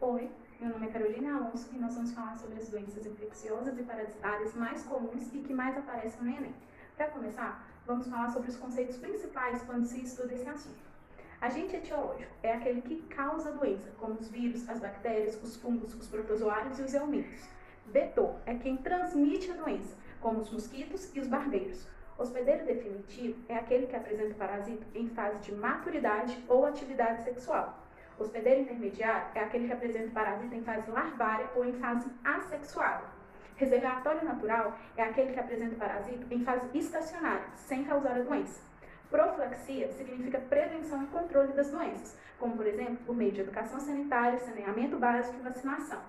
Oi, meu nome é Carolina Alonso e nós vamos falar sobre as doenças infecciosas e parasitárias mais comuns e que mais aparecem no Enem. Para começar, vamos falar sobre os conceitos principais quando se estuda esse assunto. Agente etiológico é aquele que causa a doença, como os vírus, as bactérias, os fungos, os protozoários e os helmintos. Vetor é quem transmite a doença, como os mosquitos e os barbeiros. Hospedeiro definitivo é aquele que apresenta o parasito em fase de maturidade ou atividade sexual. Hospedeiro intermediário é aquele que apresenta o parasita em fase larvária ou em fase assexuada. Reservatório natural é aquele que apresenta o parasito em fase estacionária, sem causar a doença. Profilaxia significa prevenção e controle das doenças, como, por exemplo, por meio de educação sanitária, saneamento básico e vacinação.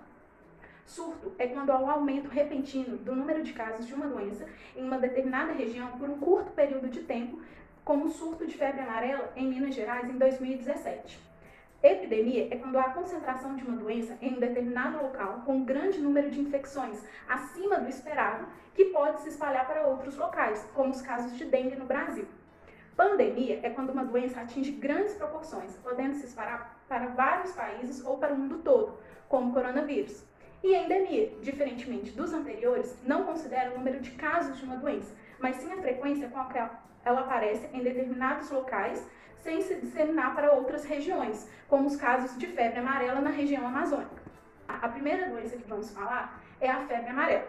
Surto é quando há um aumento repentino do número de casos de uma doença em uma determinada região por um curto período de tempo, como o surto de febre amarela em Minas Gerais em 2017. Epidemia é quando há concentração de uma doença em um determinado local com um grande número de infecções acima do esperado, que pode se espalhar para outros locais, como os casos de dengue no Brasil. Pandemia é quando uma doença atinge grandes proporções, podendo se espalhar para vários países ou para o mundo todo, como o coronavírus. E endemia, diferentemente dos anteriores, não considera o número de casos de uma doença, mas sim a frequência com a que ela aparece em determinados locais, sem se disseminar para outras regiões, como os casos de febre amarela na região amazônica. A primeira doença que vamos falar é a febre amarela.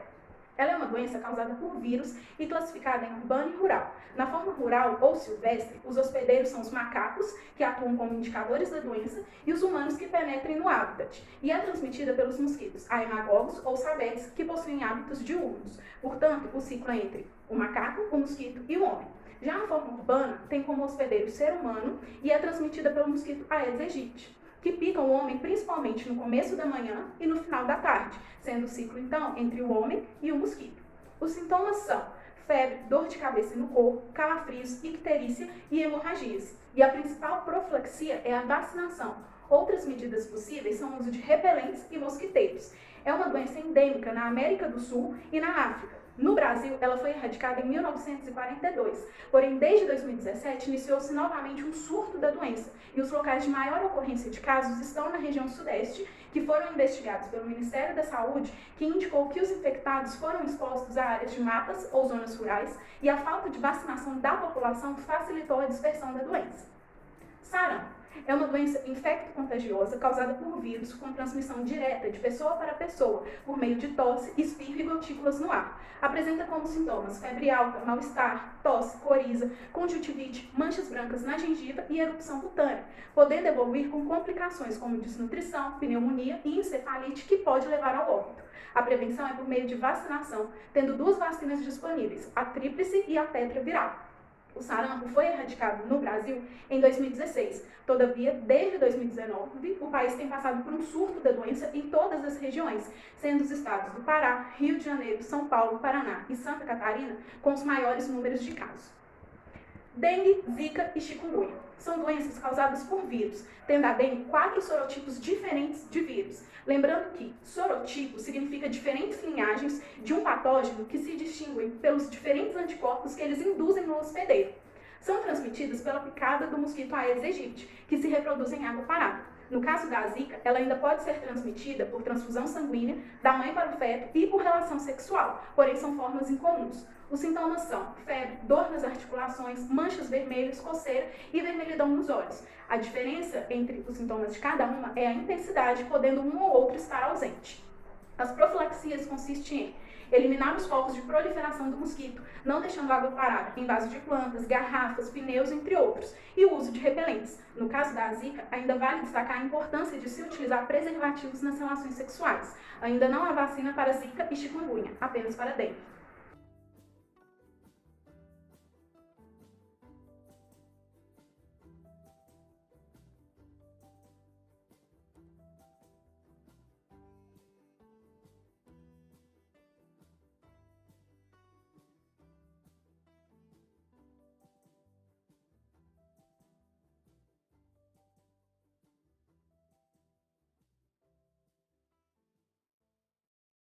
Ela é uma doença causada por vírus e classificada em urbano e rural. Na forma rural ou silvestre, os hospedeiros são os macacos, que atuam como indicadores da doença, e os humanos que penetrem no habitat. E é transmitida pelos mosquitos aemagogos ou sabetes, que possuem hábitos diurnos. Portanto, o ciclo é entre o macaco, o mosquito e o homem. Já a forma urbana tem como hospedeiro o ser humano e é transmitida pelo mosquito Aedes aegypti, que pica o homem principalmente no começo da manhã e no final da tarde, sendo o ciclo, então, entre o homem e o mosquito. Os sintomas são febre, dor de cabeça no corpo, calafrios, icterícia e hemorragias. E a principal profilaxia é a vacinação. Outras medidas possíveis são o uso de repelentes e mosquiteiros. É uma doença endêmica na América do Sul e na África. No Brasil, ela foi erradicada em 1942, porém, desde 2017, iniciou-se novamente um surto da doença, e os locais de maior ocorrência de casos estão na região sudeste, que foram investigados pelo Ministério da Saúde, que indicou que os infectados foram expostos a áreas de matas ou zonas rurais, e a falta de vacinação da população facilitou a dispersão da doença. Sarampo é uma doença infecto-contagiosa causada por vírus com transmissão direta de pessoa para pessoa, por meio de tosse, espirro e gotículas no ar. Apresenta como sintomas febre alta, mal-estar, tosse, coriza, conjuntivite, manchas brancas na gengiva e erupção cutânea, podendo evoluir com complicações como desnutrição, pneumonia e encefalite, que pode levar ao óbito. A prevenção é por meio de vacinação, tendo duas vacinas disponíveis, a tríplice e a tetraviral. O sarampo foi erradicado no Brasil em 2016. Todavia, desde 2019, o país tem passado por um surto da doença em todas as regiões, sendo os estados do Pará, Rio de Janeiro, São Paulo, Paraná e Santa Catarina com os maiores números de casos. Dengue, zika e chikungunya são doenças causadas por vírus, tendo a dengue 4 sorotipos diferentes de vírus. Lembrando que sorotipo significa diferentes linhagens de um patógeno que se distinguem pelos diferentes anticorpos que eles induzem no hospedeiro. São transmitidas pela picada do mosquito Aedes aegypti, que se reproduz em água parada. No caso da zika, ela ainda pode ser transmitida por transfusão sanguínea da mãe para o feto e por relação sexual, porém são formas incomuns. Os sintomas são febre, dor nas articulações, manchas vermelhas, coceira e vermelhidão nos olhos. A diferença entre os sintomas de cada uma é a intensidade, podendo um ou outro estar ausente. As profilaxias consistem em eliminar os focos de proliferação do mosquito, não deixando água parada em vasos de plantas, garrafas, pneus, entre outros, e o uso de repelentes. No caso da zika, ainda vale destacar a importância de se utilizar preservativos nas relações sexuais. Ainda não há vacina para zika e chikungunya, apenas para dengue.